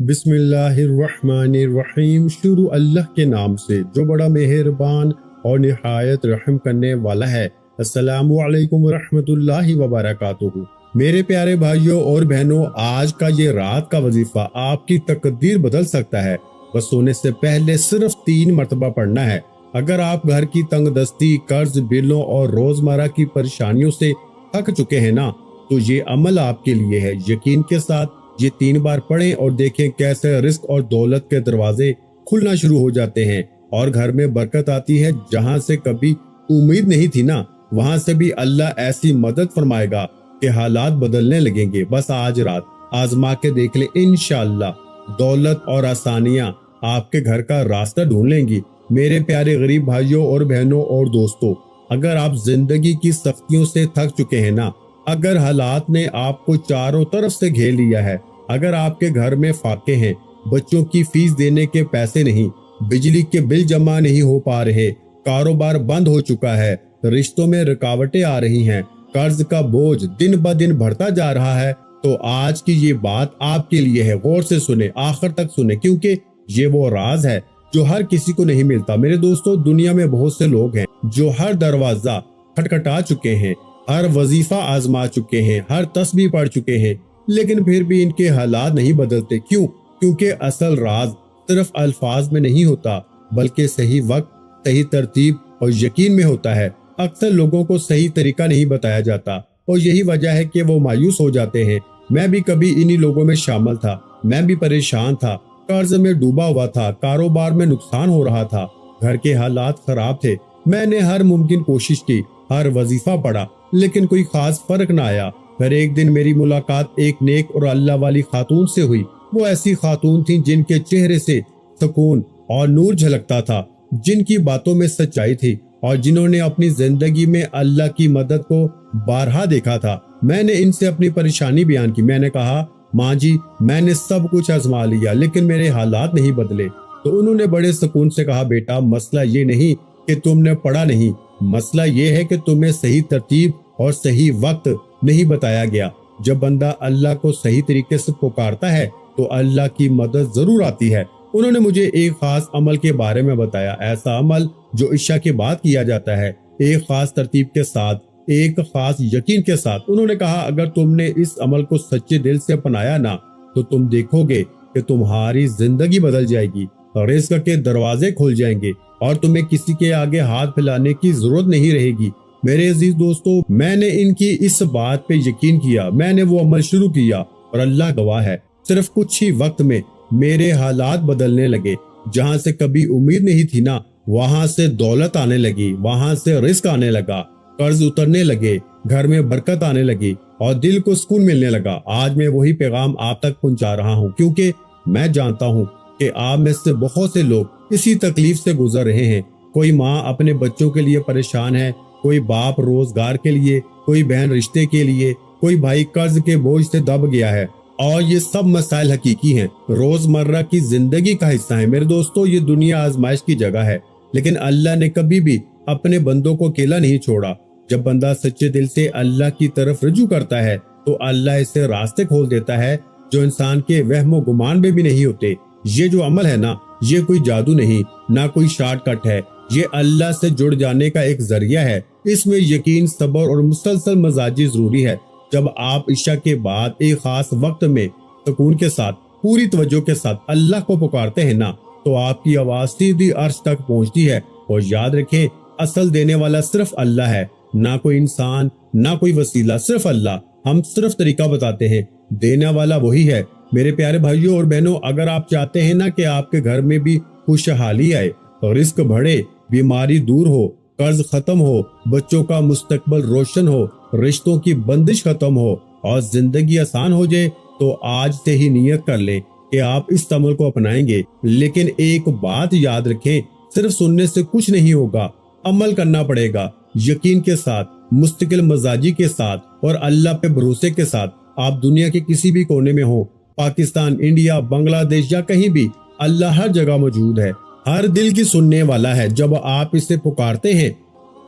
बिस्मिल्लाहिर्रहमानिर्रहीम। शुरू अल्लाह के नाम से जो बड़ा मेहरबान और निहायत रहम करने वाला है। अस्सलामु अलैकुम रहमतुल्लाहि व बरकातुहू। मेरे प्यारे भाइयों और बहनों, आज का ये रात का वजीफा आपकी तकदीर बदल सकता है। बस सोने से पहले सिर्फ 3 मरतबा पढ़ना है। अगर आप घर की तंगदस्ती, कर्ज, बिलों और रोजमर्रा की परेशानियों से थक चुके हैं ना, तो ये अमल आपके लिए है। यकीन के साथ ये 3 बार पढ़ें और देखें कैसे रिस्क और दौलत के दरवाजे खुलना शुरू हो जाते हैं और घर में बरकत आती है। जहां से कभी उम्मीद नहीं थी ना, वहां से भी अल्लाह ऐसी मदद फरमाएगा कि हालात बदलने लगेंगे। बस आज रात आजमा के देख ले, इंशाअल्लाह दौलत और आसानियां आपके घर का रास्ता ढूंढ लेंगी। मेरे प्यारे गरीब भाइयों और बहनों और दोस्तों, अगर आप जिंदगी की सख्तियों से थक चुके हैं ना, अगर हालात ने आपको चारों तरफ से घेर लिया है, अगर आपके घर में फाके हैं, बच्चों की फीस देने के पैसे नहीं, बिजली के बिल जमा नहीं हो पा रहे, कारोबार बंद हो चुका है, रिश्तों में रुकावटें आ रही हैं, कर्ज का बोझ दिन ब दिन बढ़ता जा रहा है, तो आज की ये बात आपके लिए है। गौर से सुने, आखिर तक सुने, क्योंकि ये वो राज है जो हर किसी को नहीं मिलता। मेरे दोस्तों, दुनिया में बहुत से लोग हैं जो हर दरवाजा खटखटा चुके हैं, हर वजीफा आजमा चुके हैं, हर तस्बीह पढ़ चुके हैं, लेकिन फिर भी इनके हालात नहीं बदलते। क्यों? क्योंकि असल राज सिर्फ अल्फाज में नहीं होता, बल्कि सही वक्त, सही तरतीब और यकीन में होता है। अक्सर लोगों को सही तरीका नहीं बताया जाता और यही वजह है कि वो मायूस हो जाते हैं। मैं भी कभी इन्हीं लोगों में शामिल था। मैं भी परेशान था, कर्ज में डूबा हुआ था, कारोबार में नुकसान हो रहा था, घर के हालात खराब थे। मैंने हर मुमकिन कोशिश की, हर वजीफा पढ़ा, लेकिन कोई खास फर्क ना आया। फिर एक दिन मेरी मुलाकात एक नेक और अल्लाह वाली खातून से हुई। वो ऐसी खातून थी जिनके चेहरे से सुकून और नूर झलकता था, जिनकी बातों में सच्चाई थी और जिन्होंने अपनी जिंदगी में अल्लाह की मदद को बारहा देखा था। मैंने इनसे अपनी परेशानी बयान की। मैंने कहा, माँ जी, मैंने सब कुछ आजमा लिया, लेकिन मेरे हालात नहीं बदले। तो उन्होंने बड़े सुकून से कहा, बेटा, मसला ये नहीं कि तुमने पढ़ा नहीं, मसला ये है कि तुम्हें सही तरतीब और सही वक्त नहीं बताया गया। जब बंदा अल्लाह को सही तरीके से पुकारता है तो अल्लाह की मदद जरूर आती है। उन्होंने मुझे एक खास अमल के बारे में बताया, ऐसा अमल जो इशा के बाद किया जाता है, एक खास तरतीब के साथ, एक खास यकीन के साथ। उन्होंने कहा, अगर तुमने इस अमल को सच्चे दिल से अपनाया ना, तो तुम देखोगे कि तुम्हारी जिंदगी बदल जाएगी, रिज़्क़ के दरवाजे खुल जाएंगे और तुम्हें किसी के आगे हाथ फैलाने की जरूरत नहीं रहेगी। मेरे अजीज दोस्तों, मैंने इनकी इस बात पे यकीन किया, मैंने वो अमल शुरू किया और अल्लाह गवाह है, सिर्फ कुछ ही वक्त में मेरे हालात बदलने लगे। जहां से कभी उम्मीद नहीं थी ना, वहां से दौलत आने लगी, वहां से रिस्क आने लगा, कर्ज उतरने लगे, घर में बरकत आने लगी और दिल को सुकून मिलने लगा। आज मैं वही पैगाम आप तक पहुंचा रहा हूं, क्योंकि मैं जानता हूं कि आप में से बहुत से लोग इसी तकलीफ से गुजर रहे हैं। कोई माँ अपने बच्चों के लिए परेशान है, कोई बाप रोजगार के लिए, कोई बहन रिश्ते के लिए, कोई भाई कर्ज के बोझ से दब गया है। और ये सब मसाइल हकीकी हैं, रोजमर्रा की जिंदगी का हिस्सा है। मेरे दोस्तों, ये दुनिया आजमाइश की जगह है, लेकिन अल्लाह ने कभी भी अपने बंदों को अकेला नहीं छोड़ा। जब बंदा सच्चे दिल से अल्लाह की तरफ रुजू करता है तो अल्लाह इसे रास्ते खोल देता है जो इंसान के वहमो गुमान में भी नहीं होते। ये जो अमल है ना, ये कोई जादू नहीं, ना कोई शॉर्टकट है, ये अल्लाह से जुड़ जाने का एक जरिया है। इसमें यकीन, सब्र और मुसलसल मजाजी जरूरी है। जब आप इशा के बाद एक खास वक्त में सुकून के साथ, पूरी तवज्जो के साथ अल्लाह को पुकारते हैं ना, तो आपकी आवाज सीधी अर्श तक पहुंचती है। और याद रखें, असल देने वाला सिर्फ अल्लाह है, ना कोई इंसान, ना कोई वसीला, सिर्फ अल्लाह। हम सिर्फ तरीका बताते हैं, देने वाला वही है। मेरे प्यारे भाइयों और बहनों, अगर आप चाहते हैं ना कि आपके घर में भी खुशहाली आए, रिस्क बढ़े, बीमारी दूर हो, कर्ज खत्म हो, बच्चों का मुस्तकबल रोशन हो, रिश्तों की बंदिश खत्म हो और जिंदगी आसान हो जाए, तो आज से ही नियत कर लें कि आप इस अमल को अपनाएंगे। लेकिन एक बात याद रखें, सिर्फ सुनने से कुछ नहीं होगा, अमल करना पड़ेगा, यकीन के साथ, मुस्तकिल मजाजी के साथ और अल्लाह पे भरोसे के साथ। आप दुनिया के किसी भी कोने में हो, पाकिस्तान, इंडिया, बांग्लादेश या कहीं भी, अल्लाह हर जगह मौजूद है, हर दिल की सुनने वाला है। जब आप इसे पुकारते हैं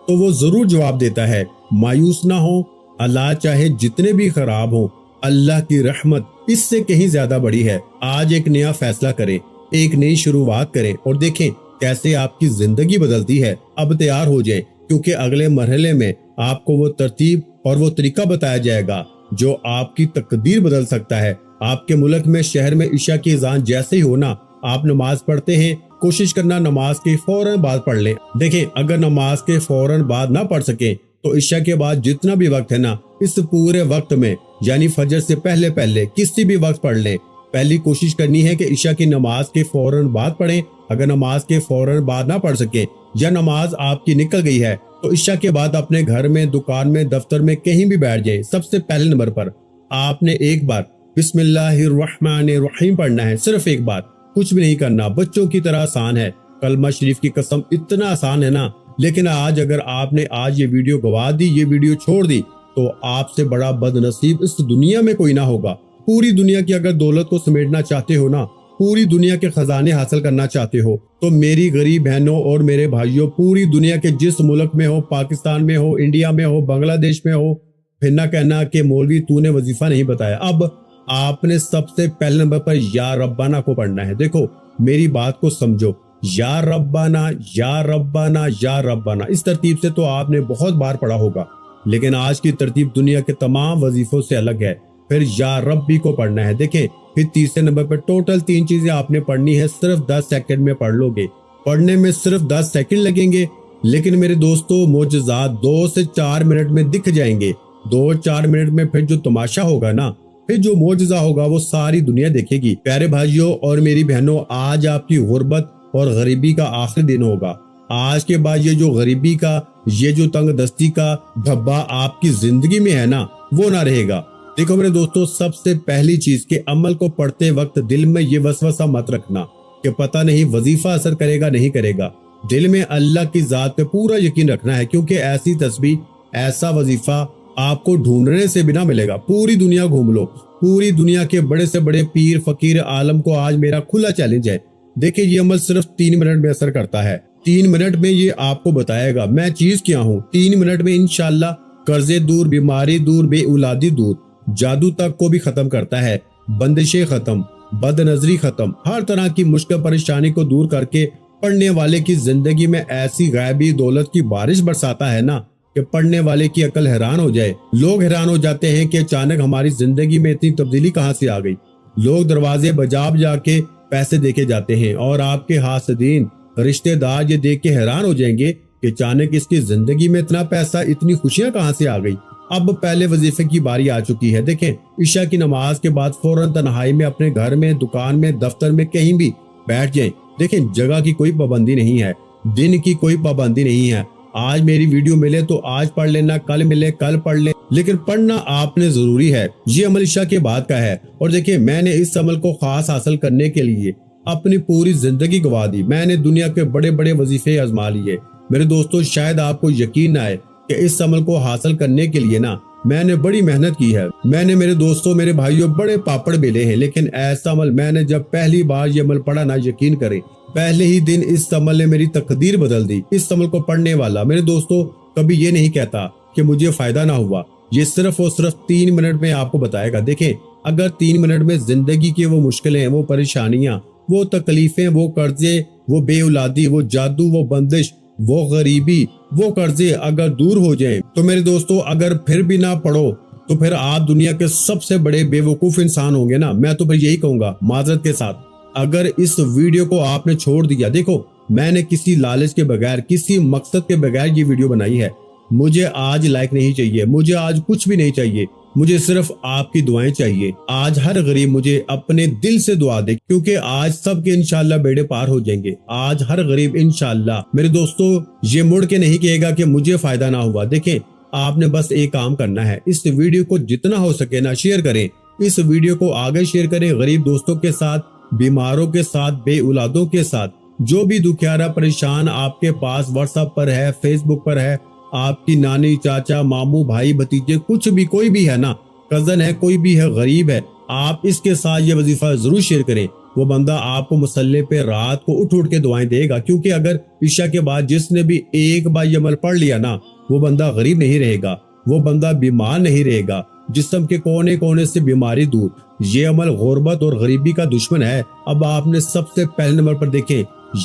तो वो जरूर जवाब देता है। मायूस ना हो, अल्लाह चाहे जितने भी खराब हो, अल्लाह की रहमत اس سے کہیں زیادہ بڑی ہے۔ آج ایک نیا فیصلہ کریں، ایک نئی شروعات کریں اور دیکھیں کیسے آپ کی زندگی بدلتی ہے۔ اب تیار ہو جائیں، کیونکہ اگلے مرحلے میں آپ کو وہ ترتیب اور وہ طریقہ بتایا جائے گا جو آپ کی تقدیر بدل سکتا ہے۔ آپ کے ملک میں شہر میں عشاء کی اذان جیسے ہی ہونا آپ نماز پڑھتے ہیں، کوشش کرنا نماز کے فوراً بعد پڑھ لیں۔ دیکھیں اگر نماز کے فوراً بعد نہ پڑھ سکیں تو عشاء کے بعد جتنا بھی وقت ہے نا، اس پورے وقت میں یعنی فجر سے پہلے کسی بھی وقت پڑھ لیں۔ پہلی کوشش کرنی ہے کہ عشاء کی نماز کے فوراً بعد پڑھیں۔ اگر نماز کے فوراً بعد نہ پڑھ سکیں یا نماز آپ کی نکل گئی ہے تو عشاء کے بعد اپنے گھر میں، دکان میں، دفتر میں کہیں بھی بیٹھ جائیں۔ سب سے پہلے نمبر پر آپ نے ایک بار بسم اللہ الرحمن الرحیم پڑھنا ہے، صرف ایک بار، کچھ بھی نہیں کرنا۔ بچوں کی طرح آسان ہے، کلمہ شریف کی قسم اتنا آسان ہے نا، لیکن آج اگر آپ نے یہ ویڈیو گوا دی، یہ ویڈیو چھوڑ دی تو آپ سے بڑا بد نصیب اس دنیا میں کوئی نہ ہوگا۔ پوری دنیا کی اگر دولت کو سمیٹنا چاہتے ہو نا، پوری دنیا کے خزانے حاصل کرنا چاہتے ہو تو میری غریب بہنوں اور میرے بھائیوں، پوری دنیا کے جس ملک میں ہو، پاکستان میں ہو، انڈیا میں ہو، بنگلہ دیش میں ہو، پھر نہ کہنا کہ مولوی تو نے وظیفہ نہیں بتایا۔ اب آپ نے سب سے پہلے نمبر پر یا ربنا کو پڑھنا ہے۔ دیکھو میری بات کو سمجھو، یا ربنا یا ربنا یا ربنا، اس ترتیب سے تو آپ نے بہت بار پڑھا ہوگا، لیکن آج کی ترتیب دنیا کے تمام وظیفوں سے الگ ہے۔ پھر یا ربی کو پڑھنا ہے۔ دیکھیں پھر تیسرے نمبر پر ٹوٹل 3 چیزیں آپ نے پڑھنی ہے، صرف 10 سیکنڈ میں پڑھ لو گے۔ پڑھنے میں صرف 10 سیکنڈ لگیں گے، لیکن میرے دوستو معجزات 2 سے 4 منٹ میں دکھ جائیں گے۔ 2-4 منٹ میں پھر جو تماشا ہوگا نا، پھر جو معجزہ ہوگا وہ ساری دنیا دیکھے گی۔ پیارے بھائیوں اور میری بہنوں، آج آپ کی غربت اور غریبی کا آخری دن ہوگا۔ آج کے بعد یہ جو غریبی کا، یہ جو تنگ دستی کا دھبا آپ کی زندگی میں ہے نا، وہ نہ رہے گا۔ دیکھو میرے دوستو، سب سے پہلی چیز کہ عمل کو پڑھتے وقت دل میں یہ وسوسہ مت رکھنا کہ پتہ نہیں وظیفہ اثر کرے گا نہیں کرے گا۔ دل میں اللہ کی ذات پہ پورا یقین رکھنا ہے، کیونکہ ایسی تسبیح، ایسا وظیفہ آپ کو ڈھونڈنے سے بھی نہ ملے گا۔ پوری دنیا گھوم لو، پوری دنیا کے بڑے سے بڑے پیر، فقیر، عالم کو آج میرا کھلا چیلنج ہے۔ دیکھیں یہ عمل صرف 3 منٹ میں اثر کرتا ہے۔ 3 منٹ میں یہ آپ کو بتائے گا میں چیز کیا ہوں۔ 3 منٹ میں انشاءاللہ قرضے دور، بیماری دور، بے اولادی دور، جادو تک کو بھی ختم کرتا ہے، بندشیں ختم، بد نظری ختم، ہر طرح کی مشکل پریشانی کو دور کر کے پڑھنے والے کی زندگی میں ایسی غیبی دولت کی بارش برساتا ہے نا کہ پڑھنے والے کی عقل حیران ہو جائے۔ لوگ حیران ہو جاتے ہیں کہ اچانک ہماری زندگی میں اتنی تبدیلی کہاں سے آ گئی۔ لوگ دروازے بجا کے پیسے دے کے جاتے ہیں، اور آپ کے حاسدین، رشتہ دار یہ دیکھ کے حیران ہو جائیں گے کہ اچانک اس کی زندگی میں اتنا پیسہ، اتنی خوشیاں کہاں سے آ گئی۔ اب پہلے وظیفے کی باری آ چکی ہے۔ دیکھیں عشاء کی نماز کے بعد فوراً تنہائی میں اپنے گھر میں، دکان میں، دفتر میں کہیں بھی بیٹھ جائیں۔ دیکھیں جگہ کی کوئی پابندی نہیں ہے، دن کی کوئی پابندی نہیں ہے۔ آج میری ویڈیو ملے تو آج پڑھ لینا، کل ملے کل پڑھ لیں، لیکن پڑھنا آپ نے ضروری ہے۔ یہ عمل عشاء کے بعد کا ہے، اور دیکھیں میں نے اس عمل کو خاص حاصل کرنے کے لیے اپنی پوری زندگی گوا دی۔ میں نے دنیا کے بڑے بڑے وظیفے آزما لیے۔ میرے دوستو شاید آپ کو یقین نہ آئے کہ اس عمل کو حاصل کرنے کے لیے نا میں نے بڑی محنت کی ہے۔ میں نے میرے دوستوں، میرے بھائیوں بڑے پاپڑ بیلے ہیں، لیکن ایسا عمل میں نے جب پہلی بار یہ عمل پڑھا نا، یقین کریں پہلے ہی دن اس عمل نے میری تقدیر بدل دی۔ اس عمل کو پڑھنے والا میرے دوستوں کبھی یہ نہیں کہتا کہ مجھے فائدہ نہ ہوا۔ یہ صرف اور صرف 3 منٹ میں آپ کو بتائے گا۔ دیکھیں اگر 3 منٹ میں زندگی کی وہ مشکلیں، وہ پریشانیاں، وہ تکلیفیں، وہ قرضے، وہ بے اولادی، وہ جادو، وہ بندش، وہ غریبی، وہ قرضے اگر دور ہو جائیں تو میرے دوستو اگر پھر بھی نہ پڑھو تو پھر آپ دنیا کے سب سے بڑے بے وقوف انسان ہوں گے نا۔ میں تو پھر یہی کہوں گا معذرت کے ساتھ، اگر اس ویڈیو کو آپ نے چھوڑ دیا، دیکھو میں نے کسی لالچ کے بغیر، کسی مقصد کے بغیر یہ ویڈیو بنائی ہے۔ مجھے آج لائک نہیں چاہیے، مجھے آج کچھ بھی نہیں چاہیے، مجھے صرف آپ کی دعائیں چاہیے۔ آج ہر غریب مجھے اپنے دل سے دعا دے، کیونکہ آج سب کے انشاءاللہ بیڑے پار ہو جائیں گے۔ آج ہر غریب انشاءاللہ میرے دوستو یہ مڑ کے نہیں کہے گا کہ مجھے فائدہ نہ ہوا۔ دیکھیں آپ نے بس ایک کام کرنا ہے، اس ویڈیو کو جتنا ہو سکے نا شیئر کریں، اس ویڈیو کو آگے شیئر کریں، غریب دوستوں کے ساتھ، بیماروں کے ساتھ، بے اولادوں کے ساتھ، جو بھی دکھیارا پریشان آپ کے پاس واٹس ایپ پر ہے، فیس بک پر ہے، آپ کی نانی، چاچا، ماموں، بھائی، بھتیجے، کچھ بھی کوئی بھی ہے نا، کزن ہے، کوئی بھی ہے، غریب ہے، آپ اس کے ساتھ یہ وظیفہ ضرور شیئر کریں۔ وہ بندہ آپ کو مصلے پہ رات کو اٹھ کے دعائیں دے گا، کیونکہ اگر عشاء کے بعد جس نے بھی ایک بار یہ عمل پڑھ لیا نا، وہ بندہ غریب نہیں رہے گا، وہ بندہ بیمار نہیں رہے گا، जिस्म के कोने कोने से बीमारी दूर। ये अमल गुर्बत और गरीबी का दुश्मन है। अब आपने सबसे पहले नंबर पर देखें,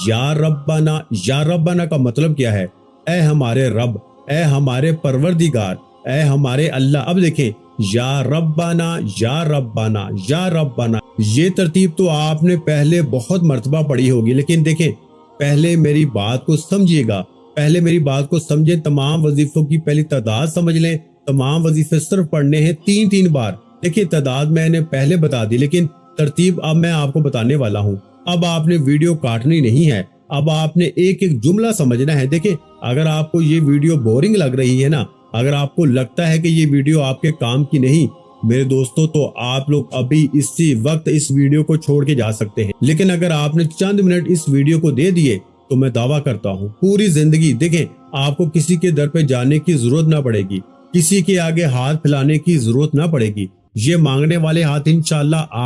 या रब्बाना। या रब्बाना का मतलब क्या है? ऐ हमारे रब, ऐ हमारे परवरदिगार, ऐ हमारे अल्लाह। अब देखें, या रब्बाना, या रब्बाना, या रब्बाना। ये तरतीब तो आपने पहले बहुत मर्तबा पढ़ी होगी, लेकिन देखें, पहले मेरी बात को समझिएगा, पहले मेरी बात को समझें। तमाम वजीफों की पहली तादाद समझ लें। तमाम वजीफे सिर्फ पढ़ने हैं 3-3 बार। देखिए, तादाद मैंने पहले बता दी, लेकिन तरतीब अब मैं आपको बताने वाला हूँ। अब आपने वीडियो काटनी नहीं है, अब आपने एक एक जुमला समझना है। देखिए, अगर आपको ये वीडियो बोरिंग लग रही है ना, अगर आपको लगता है कि ये वीडियो आपके काम की नहीं मेरे दोस्तों, तो आप लोग अभी इसी वक्त इस वीडियो को छोड़ के जा सकते हैं। लेकिन अगर आपने चंद मिनट इस वीडियो को दे दिए तो मैं दावा करता हूँ पूरी जिंदगी, देखें, आपको किसी के दर पे जाने की जरूरत ना पड़ेगी, किसी के आगे हाथ फैलाने की जरूरत ना पड़ेगी। ये मांगने वाले हाथ इंशाल्लाह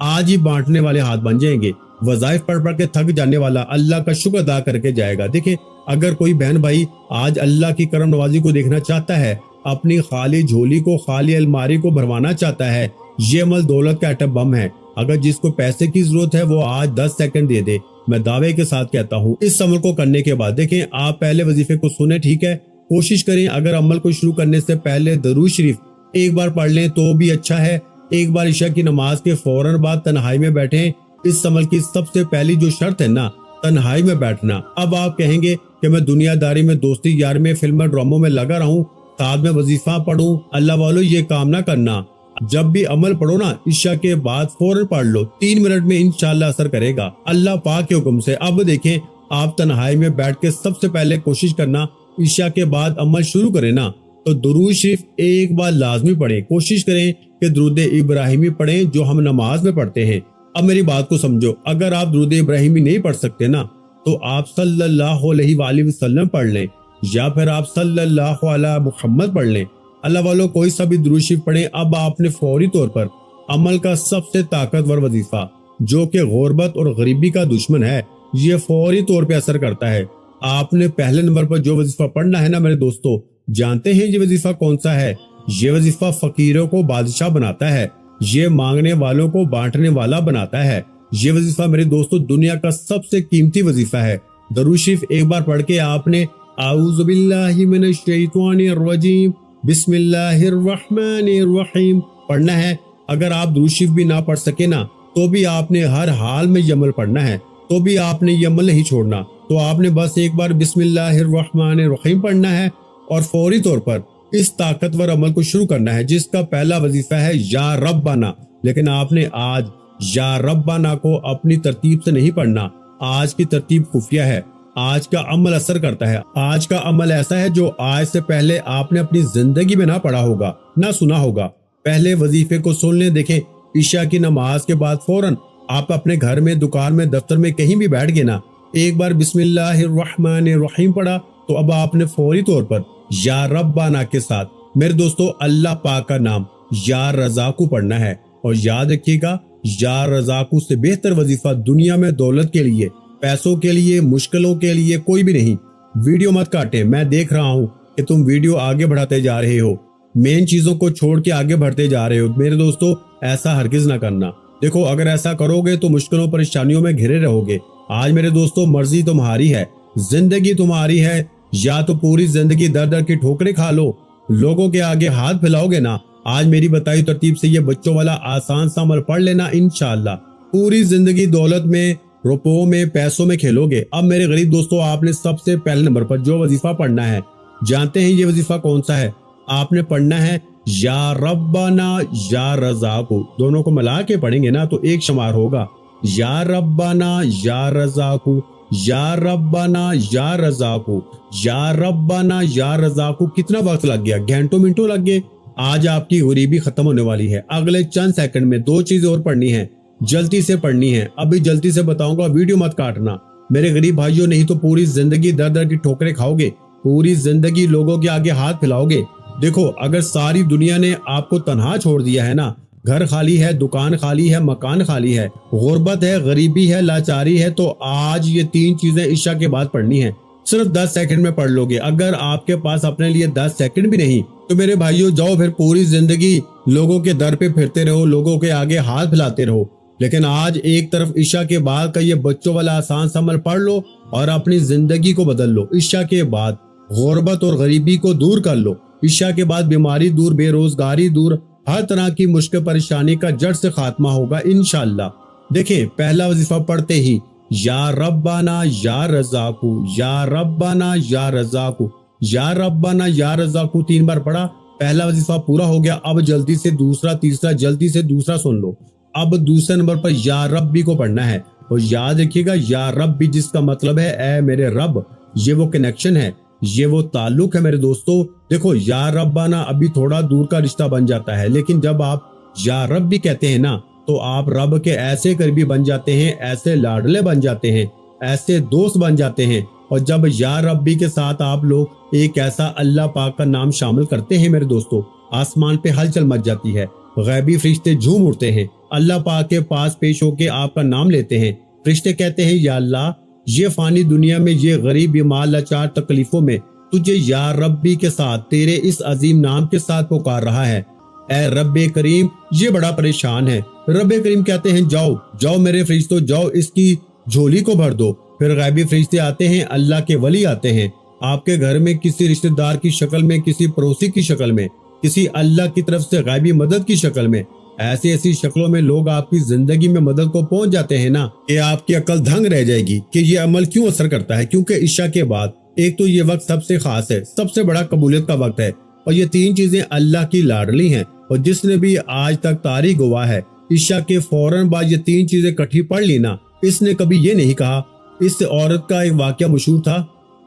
आज ही बांटने वाले हाथ बन जाएंगे। वज़ाइफ पढ़ पढ़ के थक जाने वाला अल्लाह का शुक्र अदा करके जाएगा। देखिए, अगर कोई बहन भाई आज अल्लाह की करम नवाजी को देखना चाहता है, अपनी खाली झोली को, खाली अलमारी को भरवाना चाहता है, ये अमल दौलत का एटम बम है। अगर जिसको पैसे की जरूरत है वो आज 10 सेकंड दे दे। मैं दावे के साथ कहता हूँ, इस अमल को करने के बाद देखें, आप पहले वजीफे को सुने, ठीक है, कोशिश करें अगर अमल को शुरू करने से पहले दरूद शरीफ एक बार पढ़ लें तो भी अच्छा है। एक बार इशा की नमाज के फौरन बाद तन्हाई में बैठें। इस अमल की सबसे पहली जो शर्त है ना, तन्हाई में बैठना। अब आप कहेंगे कि मैं दुनियादारी में, दोस्ती यार में, फिल्म ड्रामों में लगा रहूं, साथ में वजीफा पढ़ूं। अल्लाह वालों, ये काम ना करना। जब भी अमल पढ़ो ना, इशा के बाद फौरन पढ़ लो, 3 मिनट में इंशाल्लाह असर करेगा अल्लाह पाक के हुक्म से। अब देखें, आप तन्हाई में बैठ के सबसे पहले कोशिश करना, इशा के बाद अमल शुरू करें ना तो दुरूद शरीफ एक बार लाजमी पढ़ें। कोशिश करें कि दुरूद इब्राहिमी पढ़ें जो हम नमाज में पढ़ते हैं। अब मेरी बात को समझो, अगर आप दुरूद इब्राहिमी नहीं पढ़ सकते ना तो आप सल्लल्लाहु अलैहि वसल्लम पढ़ लें, या फिर आप सल्लल्लाहु अला मुहम्मद पढ़ लें। अल्लाह वालों, कोई सा भी दुरूद शरीफ पढ़ें। अब आपने फौरी तौर पर अमल का सबसे ताकतवर वजीफा, जो कि गुर्बत और गरीबी का दुश्मन है, ये फौरी तौर पे असर करता है। आपने पहले नंबर पर जो वजीफा पढ़ना है ना मेरे दोस्तों, जानते हैं ये वजीफा कौन सा है? ये वजीफा फकीरों को बादशाह बनाता है, ये मांगने वालों को बांटने वाला बनाता है। ये वजीफा मेरे दोस्तों दुनिया का सबसे कीमती वजीफा है। दरूद शरीफ एक बार पढ़ के आपने आऊज़ु बिल्लाहि मिनश शैतानिर रजीम बिस्मिल्लाहिर रहमानिर रहीम पढ़ना है। अगर आप दरूद शरीफ भी ना पढ़ सके ना तो भी आपने हर हाल में ये अमल पढ़ना है, तो भी आपने ये अमल नहीं छोड़ना। तो आपने बस एक बार बिस्मिल्लाहिर रहमानिर रहीम पढ़ना है और फौरी तौर पर इस ताकतवर अमल को शुरू करना है, जिसका पहला वजीफा है या रब्बाना। लेकिन आपने आज या रब्बाना को अपनी तरतीब से नहीं पढ़ना। आज की तरतीब खुफिया है, आज का अमल असर करता है। आज का अमल ऐसा है जो आज से पहले आपने अपनी जिंदगी में ना पढ़ा होगा, ना सुना होगा। पहले वजीफे को सुन लें। देखें, ईशा की नमाज के बाद फौरन आप अपने घर में, दुकान में, दफ्तर में कहीं भी बैठ गए ना, एक बार बिस्मिल्लाहिर रहमानिर रहीम पढ़ा तो अब आपने फौरी तौर पर या रब्बाना के साथ मेरे दोस्तों अल्लाह पाक का नाम या रज़ाकू पढ़ना है। और याद रखिएगा, या रज़ाकू से बेहतर वजीफा दुनिया में दौलत के लिए, पैसों के लिए, मुश्किलों के लिए कोई भी नहीं। वीडियो मत काटे, मैं देख रहा हूँ कि तुम वीडियो आगे बढ़ाते जा रहे हो, मेन चीजों को छोड़ के आगे बढ़ते जा रहे हो। मेरे दोस्तों ऐसा हरगिज ना करना। देखो, अगर ऐसा करोगे तो मुश्किलों परेशानियों में घिरे रहोगे। आज मेरे दोस्तों मर्जी तुम्हारी है, जिंदगी तुम्हारी है। या तो पूरी जिंदगी दर दर की ठोकरें खा लो, लोगों के आगे हाथ फैलाओगे ना, आज मेरी बताई तरतीब से ये बच्चों वाला आसान सा अमल पढ़ लेना, इंशाल्लाह पूरी जिंदगी दौलत में, रुपयों में, पैसों में खेलोगे। अब मेरे गरीब दोस्तों, आपने सबसे पहले नंबर पर जो वजीफा पढ़ना है, जानते हैं ये वजीफा कौन सा है? आपने पढ़ना है या रब्बाना या रज़ाकू। दोनों को मिला के पढ़ेंगे ना तो एक शुमार होगा, या रब्बाना या रज़ाकू, या रब्बाना या रज़ाकू, या रब्बाना या रज़ाकू। कितना वक्त लग गया? घंटों मिनटों लग गए। आज आपकी गरीबी खत्म होने वाली है। अगले चंद सेकंड में 2 चीजें और पढ़नी है, जल्दी से पढ़नी है। अभी जल्दी से बताऊंगा, वीडियो मत काटना मेरे गरीब भाइयों, नहीं तो पूरी जिंदगी दर दर की ठोकरें खाओगे, पूरी जिंदगी लोगों के आगे हाथ फैलाओगे। देखो, अगर सारी दुनिया ने आपको तन्हा छोड़ दिया है ना, घर खाली है, दुकान खाली है, मकान खाली है, गुर्बत है, गरीबी है, लाचारी है, तो आज ये 3 चीजें इशा के बाद पढ़नी है। सिर्फ 10 सेकंड में पढ़ लोगे। अगर आपके पास अपने लिए 10 सेकंड भी नहीं तो मेरे भाइयों जाओ फिर पूरी जिंदगी लोगों के दर पे फिरते रहो, लोगों के आगे हाथ फैलाते रहो। लेकिन आज एक तरफ ईशा के बाद का ये बच्चों वाला आसान सा अमल पढ़ लो और अपनी जिंदगी को बदल लो। ईशा के बाद गुर्बत और गरीबी को दूर कर लो। ईशा के बाद बीमारी दूर, बेरोजगारी दूर, हर तरह की मुश्किल परेशानी का जड़ से खात्मा होगा इंशाअल्लाह। देखें, पहला वजीफा पढ़ते ही या रब्बाना या रज़ाकू, या रब्बाना या रज़ाकू, या रब्बाना या रज़ाकू 3 बार पढ़ा, पहला वजीफा पूरा हो गया। अब जल्दी से दूसरा, तीसरा, जल्दी से दूसरा सुन लो। अब दूसरे नंबर पर या रब्बी को पढ़ना है और याद रखिएगा या रब्बी जिसका मतलब है ऐ मेरे रब, ये वो कनेक्शन है, ये वो ताल्लुक है मेरे दोस्तों। देखो या रब्बाना अभी थोड़ा दूर का रिश्ता बन जाता है, लेकिन जब आप या रब्बी कहते हैं ना तो आप रब के ऐसे करीबी बन जाते हैं, ऐसे लाडले बन जाते हैं, ऐसे दोस्त बन जाते हैं। और जब या रब्बी के साथ आप लोग एक ऐसा अल्लाह पाक का नाम शामिल करते हैं मेरे दोस्तों, आसमान पे हलचल मच जाती है, गैबी फरिश्ते झूम उठते हैं, अल्लाह पाक के पास पेश होके आपका नाम लेते हैं। फरिश्ते कहते हैं या अल्लाह, ये फानी दुनिया में, ये गरीब बीमार लाचार तकलीफों में तुझे या रब्बी के साथ तेरे इस अजीम नाम के साथ पुकार रहा है। ऐ रब्बे करीम, ये बड़ा परेशान है। रब्बे करीम कहते हैं जाओ जाओ मेरे फरिश्तों, जाओ इसकी झोली को भर दो। फिर गैबी फरिश्ते आते हैं, अल्लाह के वली आते हैं आपके घर में, किसी रिश्तेदार की शक्ल में, किसी पड़ोसी की शक्ल में, किसी अल्लाह की तरफ से गैबी मदद की शक्ल में। ऐसी ऐसी शक्लों में लोग आपकी जिंदगी में मदद को पहुंच जाते हैं ना कि आपकी अकल दंग रह जाएगी कि ये अमल क्यों असर करता है। क्योंकि इशा के बाद एक तो ये वक्त सबसे खास है, सबसे बड़ा कबूलियत का वक्त है, और ये 3 चीजें अल्लाह की लाडली हैं। और जिसने भी आज तक तारीख गवाह है, इशा के फौरन बाद ये 3 चीजें इकट्ठी पढ़ ली ना, इसने कभी ये नहीं कहा, इस औरत का एक वाकया मशहूर था,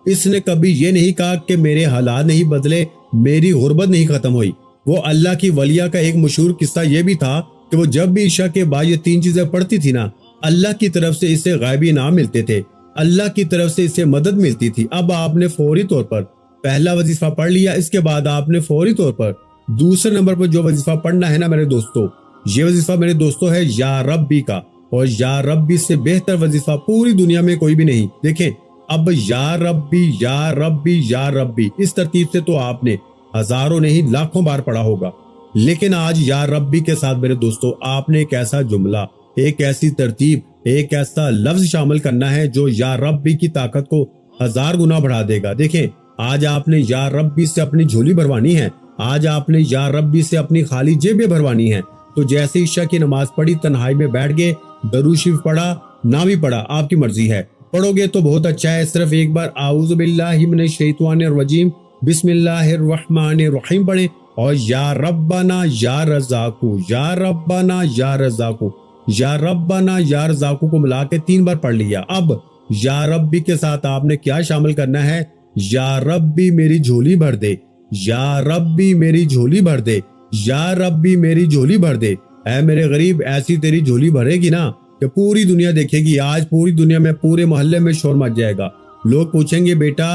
इसने कभी ये नहीं कहा कि मेरे हालात नहीं बदले, मेरी गुर्बत नहीं खत्म हुई। वो अल्लाह की वलिया का एक मशहूर किस्सा ये भी था कि वो जब भी इशा के बाद ये 3 चीजें पढ़ती थी ना, अल्लाह की तरफ से इसे गैबी इनाम मिलते थे, अल्लाह की तरफ से इसे मदद मिलती थी। अब आपने फौरी तौर पर पहला वजीफा पढ़ लिया, इसके बाद आपने फौरी तौर पर दूसरे नंबर पर जो वजीफा पढ़ना है ना मेरे दोस्तों, ये वजीफा मेरे दोस्तों है या रब्बी का। और या रब्बी से बेहतर वजीफा पूरी दुनिया में कोई भी नहीं। देखें, अब या रब्बी या रब्बी या रब्बी इस तरतीब से तो आपने हजारों नहीं लाखों बार पढ़ा होगा, लेकिन आज या रब्बी के साथ मेरे दोस्तों आपने एक ऐसा जुमला, एक ऐसी तरतीब, एक ऐसा लफ्ज शामिल करना है जो या रब्बी की ताकत को 1000 गुना बढ़ा देगा। देखें, आज आपने या रब्बी से अपनी झोली भरवानी है, आज आपने या रब्बी से अपनी खाली जेबें भरवानी है। तो जैसे ईशा की नमाज पढ़ी, तन्हाई में बैठ गए, दरूद शरीफ पढ़ा ना भी पढ़ा आपकी मर्जी है, पढ़ोगे तो बहुत अच्छा है। सिर्फ एक बार आऊज़ु बिल्लाहि मिनश शैतानिर रजीम बिस्मिल्लाहिर रहमानिर रहीम पढ़ें और या रब्बाना या रज़ाकू, या रब्बाना या रज़ाकू, या रब्बाना या रज़ाकू को मिला के 3 बार पढ़ लिया। अब या रब्बी के साथ आपने क्या शामिल करना है, या रब्बी मेरी झोली भर दे, या रब्बी मेरी झोली भर दे, या रब्बी मेरी झोली भर दे। ऐ मेरे गरीब, ऐसी तेरी झोली भरेगी ना कि पूरी दुनिया देखेगी। आज पूरी दुनिया में, पूरे मोहल्ले में शोर मच जाएगा। लोग पूछेंगे बेटा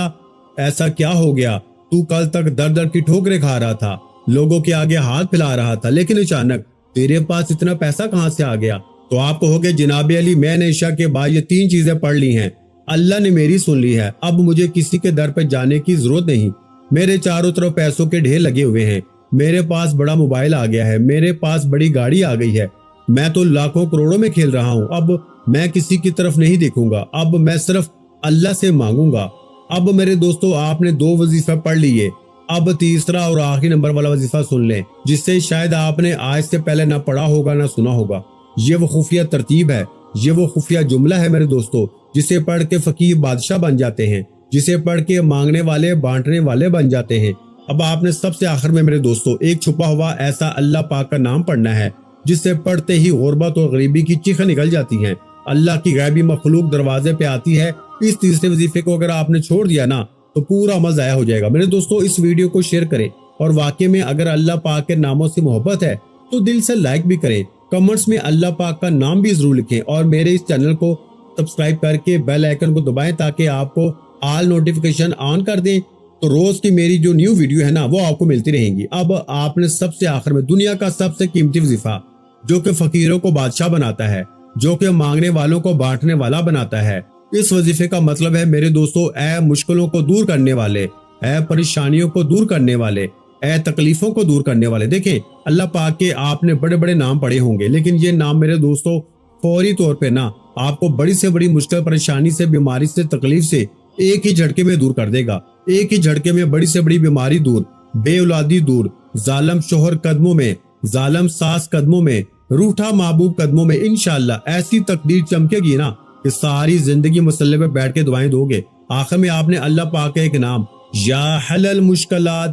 ऐसा क्या हो गया, तू कल तक दर दर की ठोकरें खा रहा था, लोगों के आगे हाथ फैला रहा था, लेकिन अचानक तेरे पास इतना पैसा कहां से आ गया। तो आप कहोगे जनाब अली, मैंने इशा के बाद ये 3 चीजें पढ़ ली हैं, अल्लाह ने मेरी सुन ली है, अब मुझे किसी के दर पर जाने की जरूरत नहीं। मेरे चारों तरफ पैसों के ढेर लगे हुए हैं, मेरे पास बड़ा मोबाइल आ गया है, मेरे पास बड़ी गाड़ी आ गई है, मैं तो लाखों करोड़ों में खेल रहा हूँ। अब मैं किसी की तरफ नहीं देखूंगा, अब मैं सिर्फ अल्लाह से मांगूंगा। अब मेरे दोस्तों आपने 2 वजीफा पढ़ लिए, अब तीसरा और आखिरी नंबर वाला वजीफा सुन लें, जिससे शायद आपने आज से पहले ना पढ़ा होगा ना सुना होगा। ये वो खुफिया तरतीब है, ये वो खुफिया जुमला है मेरे दोस्तों, जिसे पढ़ के फकीर बादशाह बन जाते हैं, जिसे पढ़ के मांगने वाले बांटने वाले बन जाते हैं। अब आपने सबसे आखिर में मेरे दोस्तों एक छुपा हुआ ऐसा अल्लाह पाक का नाम पढ़ना है, जिससे पढ़ते ही गुर्बत और गरीबी की चीखें निकल जाती हैं, अल्लाह की गैबी मखलूक दरवाजे पे आती है। इस तीसरे वजीफे को अगर आपने छोड़ दिया ना तो पूरा अमल ज़ाया हो जाएगा। मेरे दोस्तों इस वीडियो को शेयर करें, और वाकई में अगर अल्लाह पाक के नामों से मोहब्बत है तो दिल से लाइक भी करें, कमेंट्स में अल्लाह पाक का नाम भी जरूर लिखें, और मेरे इस चैनल को सब्सक्राइब करके बेल आइकन को दबाएं ताकि आपको ऑल नोटिफिकेशन ऑन कर दें, तो रोज की मेरी जो न्यू वीडियो है ना वो आपको मिलती रहेंगी। अब आपने सबसे आखिर में दुनिया का सबसे कीमती वजीफा, जो कि फकीरों को बादशाह बनाता है, जो कि मांगने वालों को बांटने वाला बनाता है, اس وظیفے کا مطلب ہے میرے دوستو، اے مشکلوں کو دور کرنے والے، اے پریشانیوں کو دور کرنے والے، اے تکلیفوں کو دور کرنے والے۔ دیکھیں اللہ پاک کے آپ نے بڑے بڑے نام پڑھے ہوں گے، لیکن یہ نام میرے دوستو فوری طور پہ نا آپ کو بڑی سے بڑی مشکل، پریشانی سے، بیماری سے، تکلیف سے ایک ہی جھٹکے میں دور کر دے گا۔ ایک ہی جھٹکے میں بڑی سے بڑی بیماری دور، بے اولادی دور، ظالم شوہر قدموں میں، ظالم ساس قدموں میں، روٹھا محبوب قدموں میں، انشاءاللہ ایسی تقدیر چمکے گی نا کہ ساری زندگی مسلح پہ بیٹھ کے دعائیں دو گے۔ آخر میں آپ نے اللہ پاک کا ایک نام، یا حل المشکلات،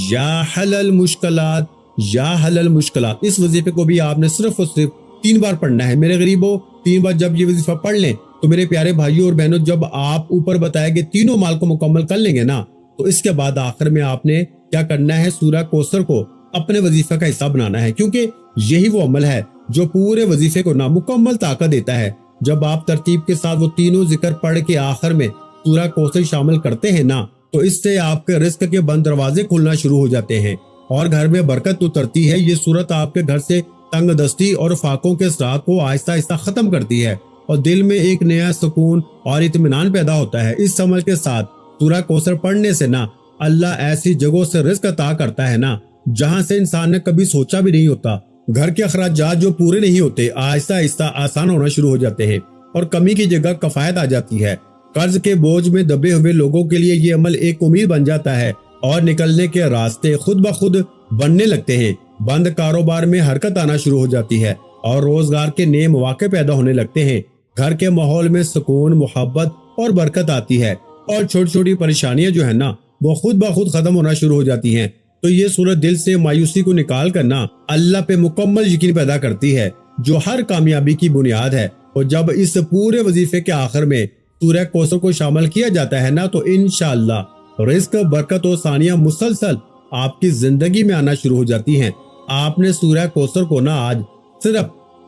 یا حل المشکلات، یا حل المشکلات، اس وظیفے کو بھی آپ نے صرف اور صرف 3 بار پڑھنا ہے میرے غریبوں۔ 3 بار جب یہ وظیفہ پڑھ لیں تو میرے پیارے بھائیوں اور بہنوں، جب آپ اوپر بتائے گئے تینوں مال کو مکمل کر لیں گے نا، تو اس کے بعد آخر میں آپ نے کیا کرنا ہے، سورہ کوثر کو اپنے وظیفہ کا حصہ بنانا ہے، کیونکہ یہی وہ عمل ہے جو پورے وظیفے کو نا مکمل طاقت دیتا ہے۔ جب آپ ترتیب کے ساتھ وہ تینوں ذکر پڑھ کے آخر میں سورہ کوثر شامل کرتے ہیں نا، تو اس سے آپ کے رزق کے بند دروازے کھلنا شروع ہو جاتے ہیں اور گھر میں برکت اترتی ہے۔ یہ سورت آپ کے گھر سے تنگ دستی اور فاقوں کے اثرات کو آہستہ آہستہ ختم کرتی ہے اور دل میں ایک نیا سکون اور اطمینان پیدا ہوتا ہے۔ اس عمل کے ساتھ سورہ کوثر پڑھنے سے نا اللہ ایسی جگہوں سے رزق عطا کرتا ہے نا جہاں سے انسان نے کبھی سوچا بھی نہیں ہوتا۔ گھر کے اخراجات جو پورے نہیں ہوتے آہستہ آہستہ آسان ہونا شروع ہو جاتے ہیں اور کمی کی جگہ کفایت آ جاتی ہے۔ قرض کے بوجھ میں دبے ہوئے لوگوں کے لیے یہ عمل ایک امید بن جاتا ہے اور نکلنے کے راستے خود بخود بننے لگتے ہیں۔ بند کاروبار میں حرکت آنا شروع ہو جاتی ہے اور روزگار کے نئے مواقع پیدا ہونے لگتے ہیں۔ گھر کے ماحول میں سکون، محبت اور برکت آتی ہے اور چھوٹی چھوٹی پریشانیاں جو ہے نا وہ خود بخود ختم ہونا شروع ہو جاتی ہیں۔ تو یہ سورت دل سے مایوسی کو نکال کر نا اللہ پہ مکمل یقین پیدا کرتی ہے جو ہر کامیابی کی بنیاد ہے۔ اور جب اس پورے وظیفے کے آخر میں سورہ کوثر کو شامل کیا جاتا ہے نا تو انشاءاللہ رزق، برکت اور ثانیہ مسلسل آپ کی زندگی میں آنا شروع ہو جاتی ہیں۔ آپ نے سورہ کوثر کو نا آج صرف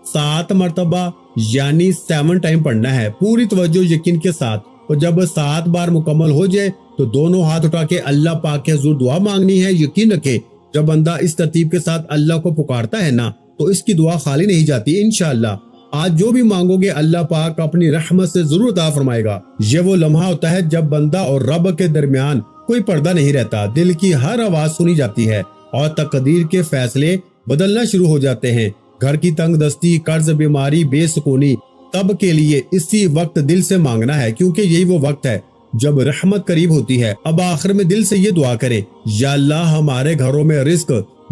7 مرتبہ یعنی 7 ٹائم پڑھنا ہے، پوری توجہ یقین کے ساتھ۔ اور جب 7 بار مکمل ہو جائے تو دونوں ہاتھ اٹھا کے اللہ پاک کے حضور دعا مانگنی ہے۔ یقین رکھے جب بندہ اس ترتیب کے ساتھ اللہ کو پکارتا ہے نا تو اس کی دعا خالی نہیں جاتی۔ انشاءاللہ آج جو بھی مانگو گے اللہ پاک اپنی رحمت سے ضرور عطا فرمائے گا۔ یہ وہ لمحہ ہوتا ہے جب بندہ اور رب کے درمیان کوئی پردہ نہیں رہتا، دل کی ہر آواز سنی جاتی ہے اور تقدیر کے فیصلے بدلنا شروع ہو جاتے ہیں۔ گھر کی تنگ دستی، قرض، بیماری، بے سکونی، تب کے لیے اسی وقت دل سے مانگنا ہے، کیونکہ یہی وہ وقت ہے جب رحمت قریب ہوتی ہے۔ اب آخر میں دل سے یہ دعا کریں، یا اللہ ہمارے گھروں میں رزق،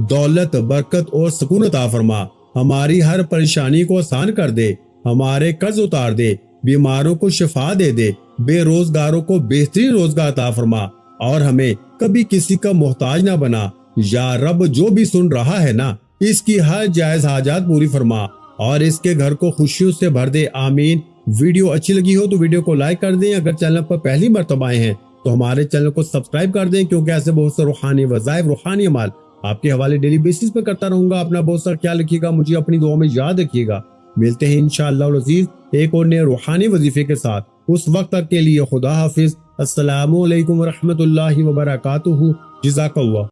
دولت، برکت اور سکون عطا فرما، ہماری ہر پریشانی کو آسان کر دے، ہمارے قرض اتار دے، بیماروں کو شفا دے دے، بے روزگاروں کو بہترین روزگار عطا فرما اور ہمیں کبھی کسی کا محتاج نہ بنا۔ یا رب جو بھی سن رہا ہے نا اس کی ہر جائز حاجات پوری فرما اور اس کے گھر کو خوشیوں سے بھر دے، آمین۔ ویڈیو اچھی لگی ہو تو ویڈیو کو لائک کر دیں، اگر چینل پر پہلی مرتبہ آئے ہیں تو ہمارے چینل کو سبسکرائب کر دیں، کیونکہ ایسے بہت سے روحانی وظائف، روحانی عمال آپ کے حوالے ڈیلی بیسس پہ کرتا رہوں گا۔ اپنا بہت سارا خیال رکھیے گا، مجھے اپنی دعاؤں میں یاد رکھیے گا۔ ملتے ہیں انشاءاللہ العزیز ایک اور نئے روحانی وظیفے کے ساتھ، اس وقت تک کے لیے خدا حافظ۔ السلام علیکم ورحمۃ اللہ وبرکاتہ۔ جزاک اللہ۔